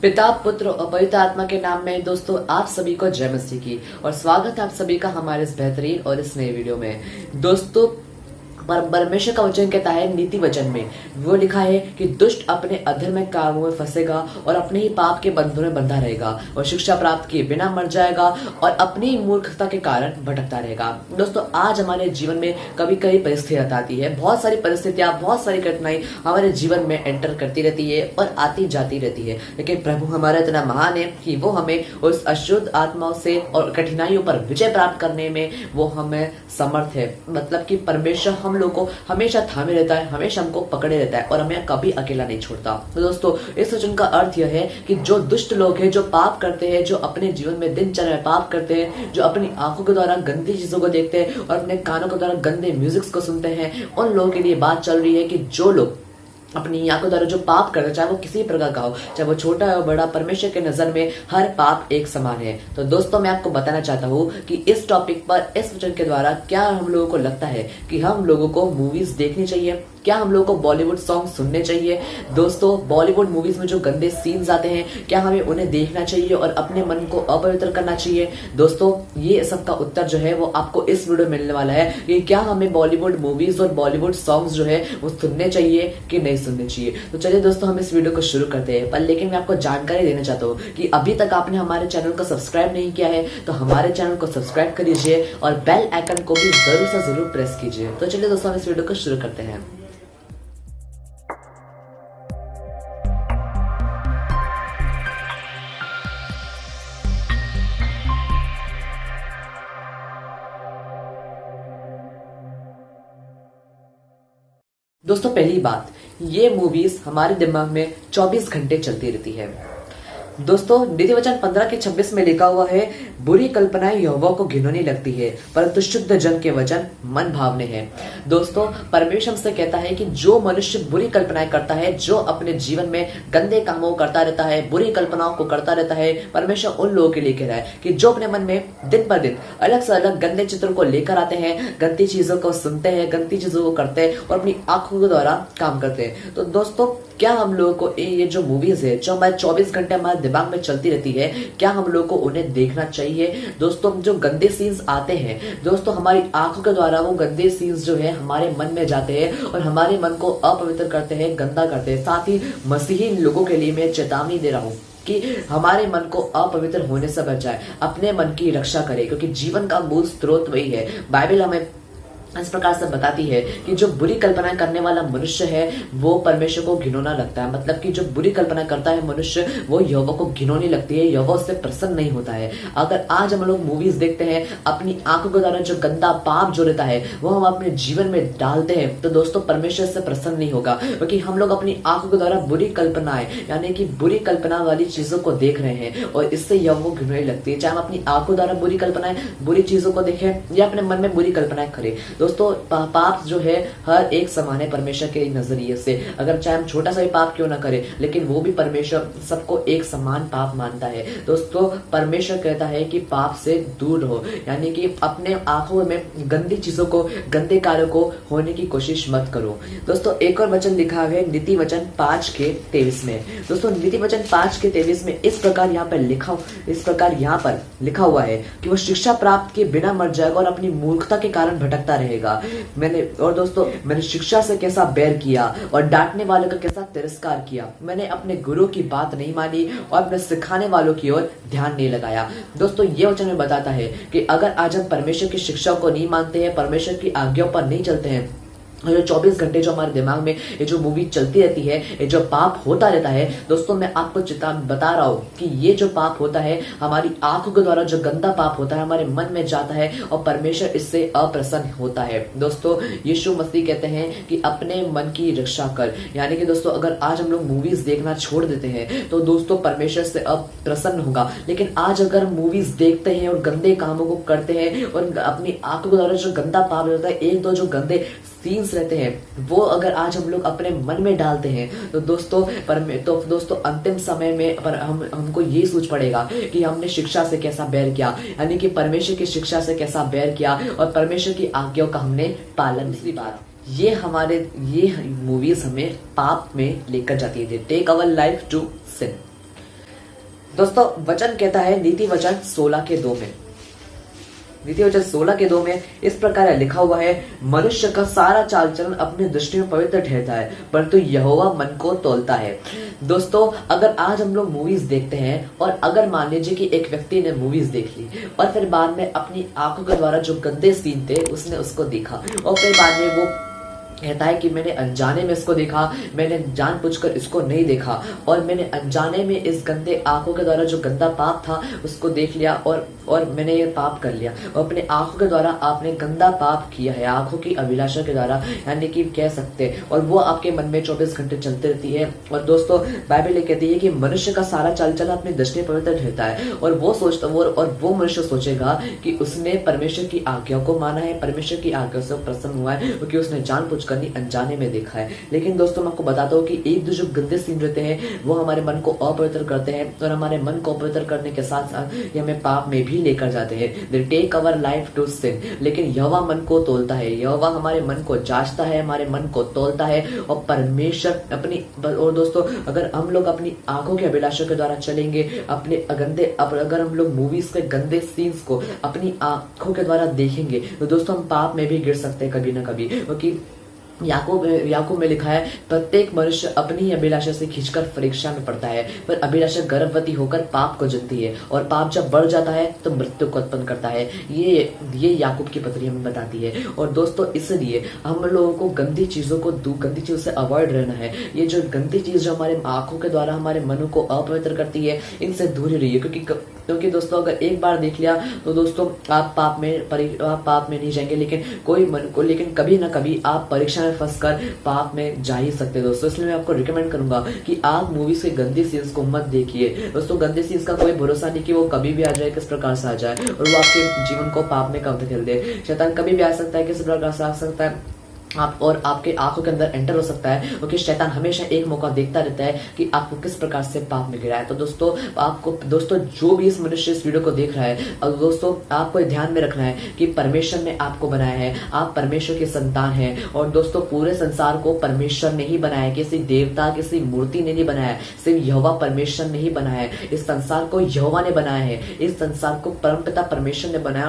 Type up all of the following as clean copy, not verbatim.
पिता पुत्र और पवित्र आत्मा के नाम में दोस्तों आप सभी को जय मसीह की और स्वागत है आप सभी का हमारे इस बेहतरीन और इस नए वीडियो में। दोस्तों परमेश्वर का वचन कहता है नीति वचन में वो लिखा है कि दुष्ट अपने अधर्म कामों में फंसेगा और अपने ही पाप के बंधनों में बंधा रहेगा और शिक्षा प्राप्त किए बिना मर जाएगा और अपनी मूर्खता के कारण भटकता रहेगा। दोस्तों आज हमारे जीवन में कभी कभी परिस्थितियां आती है, बहुत सारी परिस्थितियां, बहुत सारी घटनाएं हमारे जीवन में एंटर करती रहती है और आती जाती रहती है, लेकिन प्रभु हमारा इतना महान है कि वो हमें उस अशुद्ध आत्माओं से और कठिनाइयों पर विजय प्राप्त करने में वो हमें समर्थ है। मतलब कि परमेश्वर हम लोग को हमेशा थामे रहता है, हमेशा हमको पकड़े रहता है और हमें कभी अकेला नहीं छोड़ता। तो दोस्तों इस वचन का अर्थ यह है कि जो दुष्ट लोग हैं, जो पाप करते हैं, जो अपने जीवन में दिनचर्या में पाप करते हैं, जो अपनी आंखों के द्वारा गंदी चीजों को देखते हैं और अपने कानों के द्वारा गंदे म्यूजिक को सुनते हैं, उन लोगों के लिए बात चल रही है कि जो लोग अपनी आंखों द्वारा जो पाप करते हैं, चाहे वो किसी प्रकार का हो, चाहे वो छोटा हो बड़ा, परमेश्वर के नजर में हर पाप एक समान है। तो दोस्तों मैं आपको बताना चाहता हूँ कि इस टॉपिक पर इस वचन के द्वारा क्या हम लोगों को लगता है कि हम लोगों को मूवीज देखनी चाहिए, क्या हम लोगों को बॉलीवुड सॉन्ग सुनने चाहिए। दोस्तों बॉलीवुड मूवीज में जो गंदे सीन्स आते हैं क्या हमें उन्हें देखना चाहिए और अपने मन को अपवित्र करना चाहिए। दोस्तों ये सबका उत्तर जो है वो आपको इस वीडियो में मिलने वाला है कि क्या हमें बॉलीवुड मूवीज और बॉलीवुड सॉन्ग्स जो है वो सुनने चाहिए कि नहीं सुनने चाहिए। तो चलिए दोस्तों हम इस वीडियो को शुरू करते हैं, पर लेकिन मैं आपको जानकारी देना चाहता हूँ कि अभी तक आपने हमारे चैनल को सब्सक्राइब नहीं किया है तो हमारे चैनल को सब्सक्राइब कर लीजिए और बेल आइकन को भी जरूर से जरूर प्रेस कीजिए। तो चलिए दोस्तों हम इस वीडियो को शुरू करते हैं। दोस्तों पहली बात, ये मूवीज हमारे दिमाग में 24 घंटे चलती रहती है। दोस्तों नीति वचन 15:26 में लिखा हुआ है, बुरी कल्पनाएं यहोवा को घिनौनी लगती है परंतु शुद्ध जन के वचन मन भावने हैं। दोस्तों परमेश्वर हमसे कहता है कि जो मनुष्य बुरी कल्पनाएं करता है, जो अपने जीवन में गंदे कामों को करता रहता है, बुरी कल्पनाओं को करता रहता है, परमेश्वर उन लोगों के लिए कह रहा है कि जो अपने मन में दिन पर दिन अलग से अलग गंदे चित्रों को लेकर आते हैं, गंदी चीजों को सुनते हैं, गंदी चीजों को करते हैं और अपनी आंखों के द्वारा काम करते हैं। तो दोस्तों क्या हम लोगों को ये जो मूवीज है जो हमारे 24 घंटे हमारे दिमाग में चलती रहती है, क्या हम लोग को उन्हें देखना चाहिए। दोस्तों जो गंदे सीन्स आते हैं, दोस्तों हमारी आंखों के द्वारा वो गंदे सीन्स जो है हमारे मन में जाते हैं और हमारे मन को अपवित्र करते हैं, गंदा करते हैं। साथ ही मसीही लोगों के लिए मैं चेतावनी दे रहा हूँ कि हमारे मन को अपवित्र होने से बचाए, अपने मन की रक्षा करे, क्योंकि जीवन का मूल स्रोत वही है। बाइबल हमें इस प्रकार से बताती है कि जो बुरी कल्पना करने वाला मनुष्य है वो परमेश्वर को घिनौना लगता है। मतलब कि जो बुरी कल्पना करता है मनुष्य वो यहोवा को घिनौनी लगती है, यहोवा उससे प्रसन्न नहीं होता है। अगर आज हम लोग मूवीज देखते हैं, अपनी आंखों के द्वारा जो गंदा पाप जो रहता है वो हम अपने जीवन में डालते हैं, तो दोस्तों परमेश्वर से प्रसन्न नहीं होगा, क्योंकि हम लोग अपनी आंखों के द्वारा बुरी कल्पनाएं यानी कि बुरी कल्पना वाली चीजों को देख रहे हैं और इससे यहोवा को घिनौनी लगती है। चाहे हम अपनी आंखों द्वारा बुरी कल्पनाएं, बुरी चीजों को देखें या अपने मन में बुरी कल्पनाएं करें। दोस्तों पाप जो है हर एक समान है परमेश्वर के नजरिए से। अगर चाहे हम छोटा सा भी पाप क्यों ना करें, लेकिन वो भी परमेश्वर सबको एक समान पाप मानता है। दोस्तों परमेश्वर कहता है कि पाप से दूर रहो, यानी कि अपने आंखों में गंदी चीजों को, गंदे कार्यों को होने की कोशिश मत करो। दोस्तों एक और वचन लिखा है नीति वचन 5:23 में। दोस्तों नीति वचन 5:23 में इस प्रकार यहाँ पर लिखा हुआ है कि वो शिक्षा प्राप्त किए बिना मर जाएगा और अपनी मूर्खता के कारण भटकता रहेगा। मैंने शिक्षा से कैसा बैर किया और डांटने वालों का कैसा तिरस्कार किया। मैंने अपने गुरु की बात नहीं मानी और अपने सिखाने वालों की ओर ध्यान नहीं लगाया। दोस्तों ये वचन में बताता है कि अगर आज हम परमेश्वर की शिक्षा को नहीं मानते हैं, परमेश्वर की आज्ञाओं पर नहीं चलते हैं, जो 24 घंटे जो हमारे दिमाग में ये जो मूवी चलती रहती है, ये जो पाप होता रहता है, दोस्तों मैं आपको चेतावनी बता रहा हूँ कि ये जो पाप होता है हमारी आंखों के द्वारा जो गंदा पाप होता है हमारे मन में जाता है और परमेश्वर इससे अप्रसन्न होता है। दोस्तों यीशु मसीह कहते हैं कि अपने मन की रक्षा कर, यानी कि दोस्तों अगर आज हम लोग मूवीज देखना छोड़ देते हैं तो दोस्तों परमेश्वर से अप्रसन्न होगा। लेकिन आज अगर मूवीज देखते हैं और गंदे कामों को करते हैं और अपनी आंखों के द्वारा जो गंदा पाप होता है, एक दो जो गंदे सीन्स रहते हैं वो अगर आज हम लोग अपने मन में डालते हैं तो दोस्तों अंतिम समय में पर हमको ये सोच पड़ेगा कि हमने शिक्षा से कैसा बैर किया, यानी कि परमेश्वर की शिक्षा से कैसा बैर किया और परमेश्वर की आज्ञाओं का हमने पालन नहीं। बात ये मूवीज हमें पाप में लेकर जाती है, take our life to sin. दोस्तों वचन कहता है, नीति वचन 16 के 2 में, नीति वचन 16 के 2 में इस प्रकार लिखा हुआ है, मनुष्य का सारा चाल चलन अपनी दृष्टि में पवित्र ठहरता है, परंतु यहोवा मन को तौलता है। दोस्तों अगर आज हम लोग मूवीज देखते हैं और अगर मान लीजिए कि एक व्यक्ति ने मूवीज देख ली और फिर बाद में अपनी आंखों के द्वारा जो गंदे सीन थे उसने उसको देखा और फिर बाद में वो कहता है कि मैंने अनजाने में इसको देखा, मैंने जानबूझकर इसको नहीं देखा और मैंने अनजाने में इस गंदे आंखों के द्वारा जो गंदा पाप था उसको देख लिया और मैंने ये पाप कर लिया और अपने आंखों के द्वारा आपने गंदा पाप किया है, आंखों की अभिलाषा के द्वारा, यानी कि कह सकते हैं, और वो आपके मन में 24 घंटे चलती रहती है। और दोस्तों बाइबल ये कहती है कि मनुष्य का सारा चाल चलन अपनी दृष्टि में पवित्र रहता है और वो मनुष्य सोचेगा कि उसने परमेश्वर की आज्ञा को माना है, परमेश्वर की आज्ञा से प्रसन्न हुआ है क्योंकि उसने जानबूझकर अनजाने में देखा है। लेकिन दोस्तों मैं आपको बताता हूँ कि एक दो जो गंदे सीन रहते हैं वो हमारे मन को अपवित्र करते हैं और हमारे मन को अपवित्र करने के साथ साथ ये हमें पाप में भी लेकर जाते हैं। They take our life to sin। लेकिन यहोवा मन को तोलता है, यहोवा हमारे मन को जांचता है, हमारे मन को तोलता है और परमेश्वर अपनी। और दोस्तों अगर हम लोग अपनी आंखों के अभिलाषा के द्वारा चलेंगे, अपने अगर हम लोग मूवीज के गंदे सीन्स को अपनी आंखों के द्वारा देखेंगे तो दोस्तों हम पाप में भी गिर सकते हैं कभी ना कभी, क्योंकि याकूब में लिखा है, प्रत्येक मनुष्य अपनी ही अभिलाषा से खींचकर परीक्षा में पड़ता है, पर अभिलाषा गर्भवती होकर पाप को जनती है और पाप जब बढ़ जाता है तो मृत्यु को उत्पन्न करता है। ये याकूब की पत्री हमें बताती है। और दोस्तों इसलिए हम लोगों को गंदी चीजों से अवॉइड रहना है। ये जो गंदी चीज जो हमारे आंखों के द्वारा हमारे मन को अपवित्र करती है, इनसे दूर ही रहिए, क्योंकि दोस्तों अगर एक बार देख लिया तो दोस्तों आप पाप में नहीं जाएंगे, लेकिन कभी ना कभी आप परीक्षा में फंसकर पाप में जा ही सकते हैं दोस्तों। इसलिए मैं आपको रिकमेंड करूंगा कि आप मूवीज के गंदे सीन्स को मत देखिए दोस्तों। गंदे सीन्स का कोई भरोसा नहीं कि वो कभी भी आ जाए, किस प्रकार से आ जाए और वो आपके जीवन को पाप में कब धकेल दे। शैतान कभी भी आ सकता है, किस प्रकार से आ सकता है और आपके आंखों के अंदर एंटर हो सकता है, क्योंकि शैतान हमेशा एक मौका देखता रहता है कि आपको किस प्रकार से पाप में गिरा है। तो दोस्तों जो भी इस मनुष्य इस वीडियो को देख रहा है, और दोस्तों आपको ध्यान में रखना है कि परमेश्वर ने आपको बनाया है, आप परमेश्वर के संतान हैं। और दोस्तों पूरे संसार को परमेश्वर ने ही बनाया है, किसी देवता किसी मूर्ति ने नहीं बनाया है, सिर्फ यहोवा परमेश्वर ने ही बनाया है। इस संसार को यहोवा ने बनाया है, इस संसार को परमपिता परमेश्वर ने बनाया।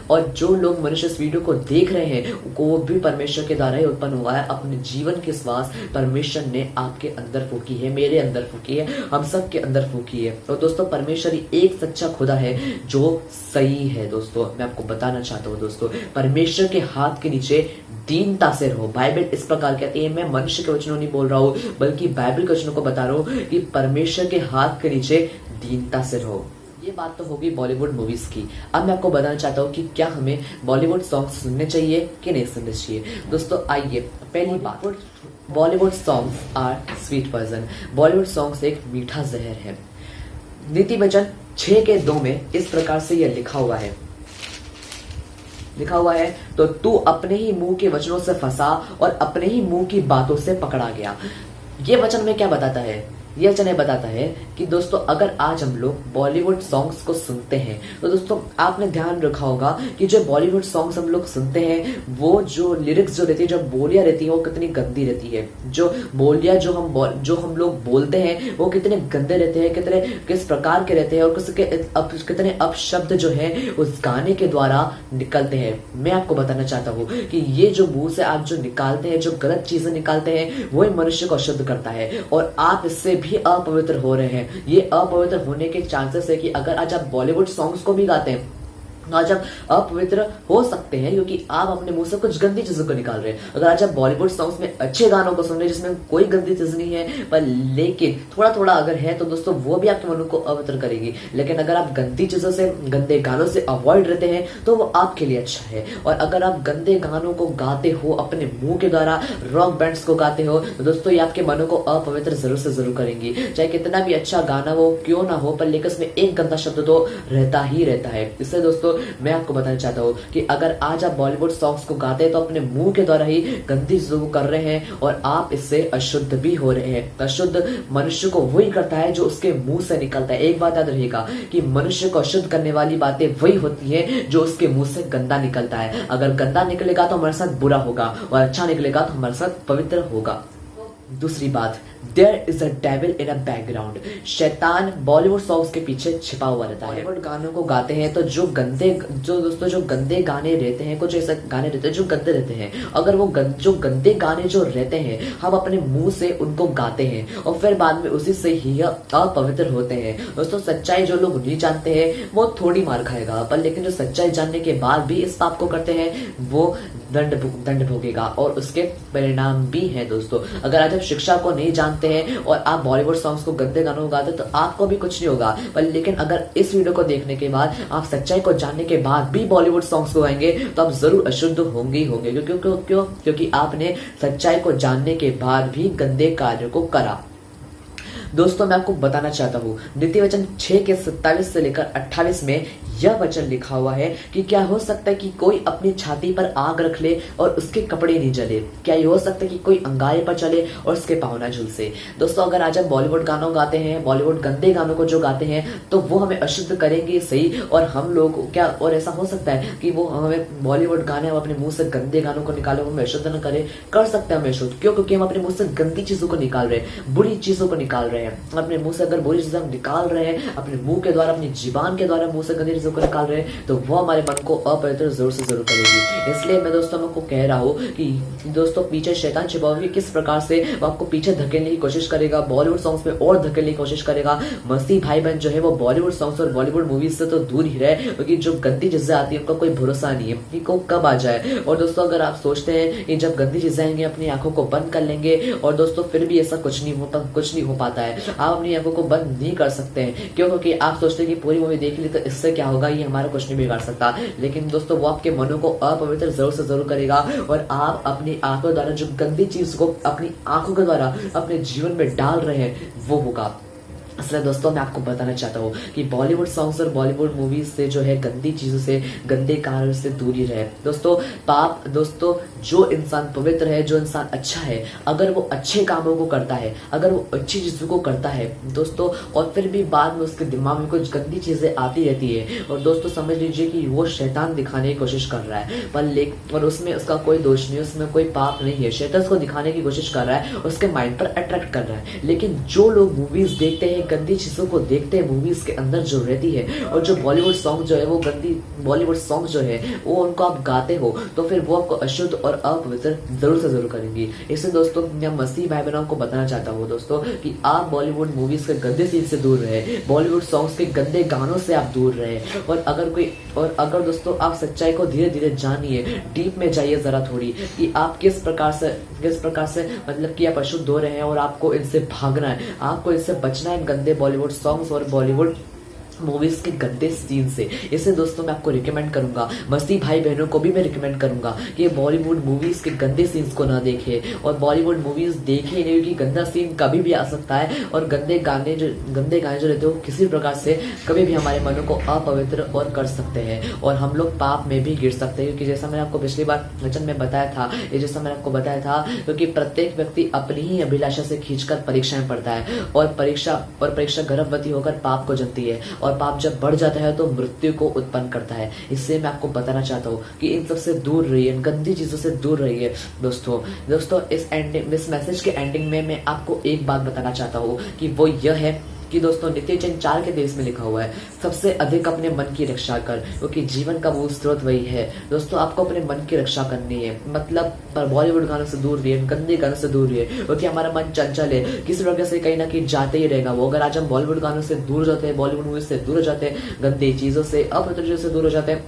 और जो लोग मनुष्य इस वीडियो को देख रहे हैं को भी परमेश्वर के द्वारा ही उत्पन्न हुआ है। अपने जीवन की श्वास परमेश्वर ने आपके अंदर फूकी है, मेरे अंदर फूकी है, हम सब के अंदर फूकी है। और दोस्तों परमेश्वर ही एक सच्चा खुदा है जो सही है। दोस्तों मैं आपको बताना चाहता हूँ दोस्तों, परमेश्वर के हाथ के नीचे दीनता से रहो। बाइबल इस प्रकार कहती है, मैं मनुष्य के वचनों नहीं बोल रहा हूँ बल्कि बाइबल के वचनों को बता रहा हूँ कि परमेश्वर के हाथ के नीचे दीनता से रहो। ये बात तो होगी बॉलीवुड मूवीज की। अब मैं आपको बताना चाहता हूँ कि क्या हमें बॉलीवुड सॉन्ग्स सुनने चाहिए कि नहीं सुनने चाहिए। दोस्तों आइए, पहली बात, Bollywood songs are sweet version. Bollywood songs एक मीठा जहर है। नीति वचन 6 के 2 में इस प्रकार से यह लिखा हुआ है, तो तू अपने ही मुंह के वचनों से फंसा और अपने ही मुंह की बातों से पकड़ा गया। ये वचन में क्या बताता है? यह वचन बताता है कि दोस्तों अगर आज हम लोग बॉलीवुड सॉन्ग्स को सुनते हैं तो दोस्तों आपने ध्यान रखा होगा कि जो बॉलीवुड सॉन्ग्स हम लोग सुनते हैं वो जो लिरिक्स जो रहती है, जो बोलियां रहती है, वो कितनी गंदी रहती है। जो बोलियां जो हम लोग बोलते हैं वो कितने गंदे रहते हैं, किस प्रकार के रहते हैं और कितने अपशब्द जो है उस गाने के द्वारा निकलते हैं। मैं आपको बताना चाहता हूँ कि ये जो मुंह से आप जो निकालते हैं, जो गलत चीजें निकालते हैं, वही मनुष्य को अशुद्ध करता है और आप इससे भी अपवित्र हो रहे हैं। ये अपवित्र होने के चांसेस है कि अगर आज आप बॉलीवुड सॉन्ग्स को भी गाते हैं आज आप अपवित्र हो सकते हैं, क्योंकि आप अपने मुंह से कुछ गंदी चीजों को निकाल रहे हैं। अगर आज आप बॉलीवुड सॉन्ग्स में अच्छे गानों को सुन रहे हैं जिसमें कोई गंदी चीज नहीं है, पर लेकिन थोड़ा थोड़ा अगर है तो दोस्तों वो भी आपके मन को अपवित्र करेगी। लेकिन अगर आप गंदी चीजों से, गंदे गानों से अवॉइड रहते हैं तो वो आपके लिए अच्छा है। और अगर आप गंदे गानों को गाते हो, अपने मुंह के द्वारा रॉक बैंड्स को गाते हो, तो दोस्तों ये आपके मनों को अपवित्र जरूर से जरूर करेंगी। चाहे कितना भी अच्छा गाना वो क्यों ना हो, पर लेकिन उसमें एक गंदा शब्द तो रहता ही रहता है। इससे दोस्तों मैं आपको बताना चाहता हूँ कि अगर आज आप बॉलीवुड सॉन्ग्स को गाते हैं तो अपने मुंह के द्वारा ही गंदी चीजों को कर रहे हैं और आप इससे अशुद्ध भी हो रहे हैं। अशुद्ध मनुष्य को वही करता है जो उसके मुंह से निकलता है। एक बात याद रहिएगा कि मनुष्य को अशुद्ध करने वाली बातें वही होती है जो उसके मुंह से गंदा निकलता है। अगर गंदा निकलेगा तो हमारे साथ बुरा होगा और अच्छा निकलेगा तो हमारे साथ पवित्र होगा। दूसरी बात, there is a devil in a background. शैतान बॉलीवुड सॉन्ग्स के पीछे छिपा हुआ रहता है। बॉलीवुड गानों को गाते हैं तो जो दोस्तों जो गंदे गाने रहते हैं, कुछ ऐसे गाने रहते हैं जो गंदे रहते हैं, अगर वो जो गंदे गाने जो रहते हैं हम अपने मुंह से उनको गाते हैं और फिर बाद में उसी से ही अपवित्र होते हैं। दोस्तों सच्चाई जो लोग नहीं जानते हैं वो थोड़ी मार खाएगा, पर लेकिन जो सच्चाई जानने के बाद भी इस पाप को करते हैं वो दंड भोगेगा और उसके परिणाम भी हैं। दोस्तों अगर आज आप शिक्षा को नहीं जानते हैं और आप बॉलीवुड सॉन्ग्स को गंदे गानों को गाते हैं तो आपको भी कुछ नहीं होगा, पर लेकिन अगर इस वीडियो को देखने के बाद आप सच्चाई को जानने के बाद भी बॉलीवुड सॉन्ग्स को गाएंगे तो आप जरूर अशुद्ध होंगे ही होंगे। क्योंकि आपने सच्चाई को जानने के बाद भी गंदे कार्यों को करा। दोस्तों मैं आपको बताना चाहता हूँ नीति वचन 6 के 27 से लेकर 28 में यह वचन लिखा हुआ है कि क्या हो सकता है कि कोई अपनी छाती पर आग रख ले और उसके कपड़े नहीं जले? क्या ये हो सकता है कि कोई अंगारे पर चले और उसके पाँव ना झुलसे? दोस्तों अगर आज हम बॉलीवुड गानों गाते हैं, बॉलीवुड गंदे गानों को जो गाते हैं तो वो हमें अशुद्ध करेंगे सही, और हम लोग क्या, और ऐसा हो सकता है कि वो हमें बॉलीवुड गाने अपने मुंह से गंदे गानों को निकाले हमें अशुद्ध न करे? कर सकते हैं हमें अशुद्ध। क्यों? क्योंकि हम अपने मुंह से गंदी चीजों को निकाल रहे हैं, बुरी चीजों को निकाल रहे हैं। अपने मुंह से अगर बुरी चीजें हम निकाल रहे हैं, अपने मुंह के द्वारा, अपनी जीवान के द्वारा मुंह से गंदी चीजों को निकाल रहे हैं, तो वो हमारे मन को अपवित्र जरूर से जरूर करेगी। इसलिए मैं दोस्तों आपको कह रहा हूँ कि दोस्तों पीछे शैतान छिपा हुआ है, किस प्रकार से वो आपको पीछे धकेलने की कोशिश करेगा, बॉलीवुड सॉन्ग्स में और धकेलने की कोशिश करेगा। मसीह भाई बहन जो है वो बॉलीवुड सॉन्ग्स और बॉलीवुड मूवीज से तो दूर ही रहे, क्योंकि जो गंदी चीजें आती है उनका कोई भरोसा नहीं है कि को कब आ जाए। और दोस्तों अगर आप सोचते हैं कि जब गंदी चीजें आएंगी अपनी आंखों को बंद कर लेंगे, और दोस्तों फिर भी ऐसा कुछ नहीं हो पाता है। आप अपनी आंखों को बंद नहीं कर सकते हैं। क्यों? क्योंकि आप सोचते हैं कि पूरी मूवी देख ली तो इससे क्या होगा, ये हमारा कुछ नहीं बिगाड़ सकता। लेकिन दोस्तों वो आपके मनों को अपवित्र जरूर से जरूर करेगा, और आप अपनी आंखों द्वारा जो गंदी चीज को अपनी आंखों के द्वारा अपने जीवन में डाल रहे हैं वो होगा। इसलिए दोस्तों मैं आपको बताना चाहता हूँ कि बॉलीवुड सॉन्ग्स और बॉलीवुड मूवीज से जो है गंदी चीजों से, गंदे कार्यों से दूरी रहे। दोस्तों जो इंसान पवित्र है, जो इंसान अच्छा है, अगर वो अच्छे कामों को करता है, अगर वो अच्छी चीजों को करता है दोस्तों, और फिर भी बाद में उसके दिमाग में कुछ गंदी चीजें आती रहती है, और दोस्तों समझ लीजिए कि वो शैतान दिखाने की कोशिश कर रहा है, पर उसमें उसका कोई दोष नहीं, उसमें कोई पाप नहीं है। शैतान उसको दिखाने की कोशिश कर रहा है, उसके माइंड पर अट्रैक्ट कर रहा है। लेकिन जो लोग मूवीज देखते हैं, गंदी चीजों को देखते हैं मूवीज के अंदर जो रहती है, और जो बॉलीवुड सॉन्ग जो है वो गंदी बॉलीवुड सॉन्ग जो है वो उनको आप गाते हो, तो फिर वो आपको अशुद्ध और अपवित्र जरूर से जरूर करेंगी। इससे दोस्तों मैं मसीह भाई बहनों को बताना चाहता हूँ दोस्तों कि आप बॉलीवुड मूवीज के गंदे सीन से दूर रहे, बॉलीवुड सॉन्ग्स के गंदे गानों से आप दूर रहे, और अगर दोस्तों आप सच्चाई को धीरे धीरे जानिए, डीप में जाइए जरा थोड़ी, कि आप किस प्रकार से मतलब कि आप अशुद्ध हो रहे हैं, और आपको इनसे भागना है, आपको इनसे बचना है, गंदे बॉलीवुड सॉन्ग्स और बॉलीवुड मूवीज के गंदे सीन से। इसे दोस्तों मैं आपको रिकमेंड करूंगा, मसीह भाई बहनों को भी मैं रिकमेंड करूंगा कि बॉलीवुड मूवीज के गंदे सीन्स को ना देखे, और बॉलीवुड मूवीज देखे नहीं, क्योंकि गंदा सीन कभी भी आ सकता है, और गंदे गाने जो रहते हो किसी प्रकार से कभी भी हमारे मनों को अपवित्र और कर सकते हैं, और हम लोग पाप में भी गिर सकते हैं। क्योंकि जैसा मैंने आपको पिछली बार वचन में बताया था, क्योंकि प्रत्येक व्यक्ति अपनी ही अभिलाषा से खींचकर परीक्षा में पड़ता है, और परीक्षा गर्भवती होकर पाप को जनती है, और पाप जब बढ़ जाता है तो मृत्यु को उत्पन्न करता है। इससे मैं आपको बताना चाहता हूँ कि इन सबसे दूर रहिए, इन गंदी चीजों से दूर रहिए दोस्तों इस मैसेज के एंडिंग में मैं आपको एक बात बताना चाहता हूँ कि वो यह है कि दोस्तों नीति वचन 4 के देश में लिखा हुआ है, सबसे अधिक अपने मन की रक्षा कर, क्योंकि जीवन का मूल स्रोत वही है। दोस्तों आपको अपने मन की रक्षा करनी है, मतलब बॉलीवुड गानों से दूर रहिए, गंदे गानों से दूर रहिए, क्योंकि हमारा मन चंचल है, किसी वजह से कहीं ना कहीं जाते ही रहेगा वो। अगर आज हम बॉलीवुड गानों से दूर जाते हैं, बॉलीवुड मूवी से दूर हो जाते हैं, गंदी चीजों से, अपवित्र चीजों से दूर हो जाते हैं,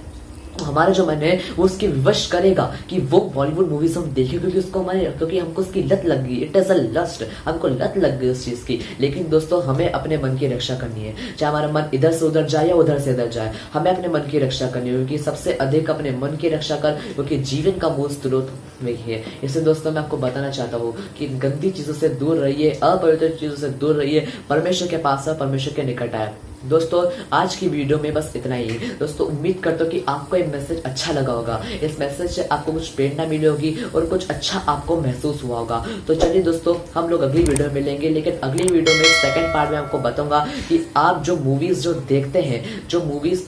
हमारा जो मन है वो उसकी विवश करेगा कि वो बॉलीवुड मूवीज हम देखें, क्योंकि हमको उसकी लत लग गई। इट इज अ लस्ट, हमको लत लग गई उस चीज की। लेकिन दोस्तों हमें अपने मन की रक्षा करनी है, चाहे हमारा मन इधर से उधर जाए या उधर से इधर जाए, हमें अपने मन की रक्षा करनी है, क्योंकि सबसे अधिक अपने मन की रक्षा कर, क्योंकि जीवन का मूल स्रोत वही है। इससे दोस्तों मैं आपको बताना चाहता हूँ कि गंदी चीजों से दूर रहिए, अपवित्र चीजों से दूर रहिए, परमेश्वर के पास है, परमेश्वर के निकट आए। दोस्तों आज की वीडियो में बस इतना ही। दोस्तों उम्मीद करता हूँ कि आपको ये मैसेज अच्छा लगा होगा, इस मैसेज से आपको कुछ प्रेरणा मिली होगी और कुछ अच्छा आपको महसूस हुआ होगा। तो चलिए दोस्तों हम लोग अगली वीडियो में मिलेंगे, लेकिन अगली वीडियो में सेकंड पार्ट में आपको बताऊंगा कि आप जो मूवीज जो देखते हैं, जो मूवीज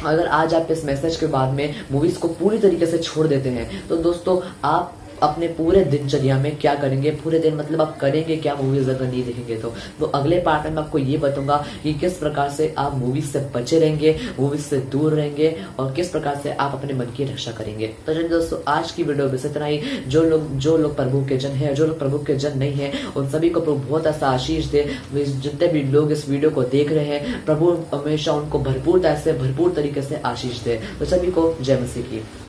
अगर आज आप इस मैसेज के बाद में मूवीज को पूरी तरीके से छोड़ देते हैं, तो दोस्तों आप अपने पूरे दिनचर्या में क्या करेंगे, पूरे दिन मतलब आप करेंगे क्या मूवीज अगर नहीं देखेंगे तो अगले पार्ट में मैं आपको ये बताऊंगा कि किस प्रकार से आप मूवीज से बचे रहेंगे, मूवीज से दूर रहेंगे और किस प्रकार से आप अपने मन की रक्षा करेंगे। तो चलिए दोस्तों, आज की वीडियो में इतना ही। जो लोग प्रभु के जन है, जो लोग प्रभु के जन नहीं है, उन सभी को प्रभु बहुत ऐसा आशीष दे। जितने भी लोग इस वीडियो को देख रहे हैं, प्रभु हमेशा उनको भरपूर तरीके से आशीष दे। तो सभी को जय मसीह की।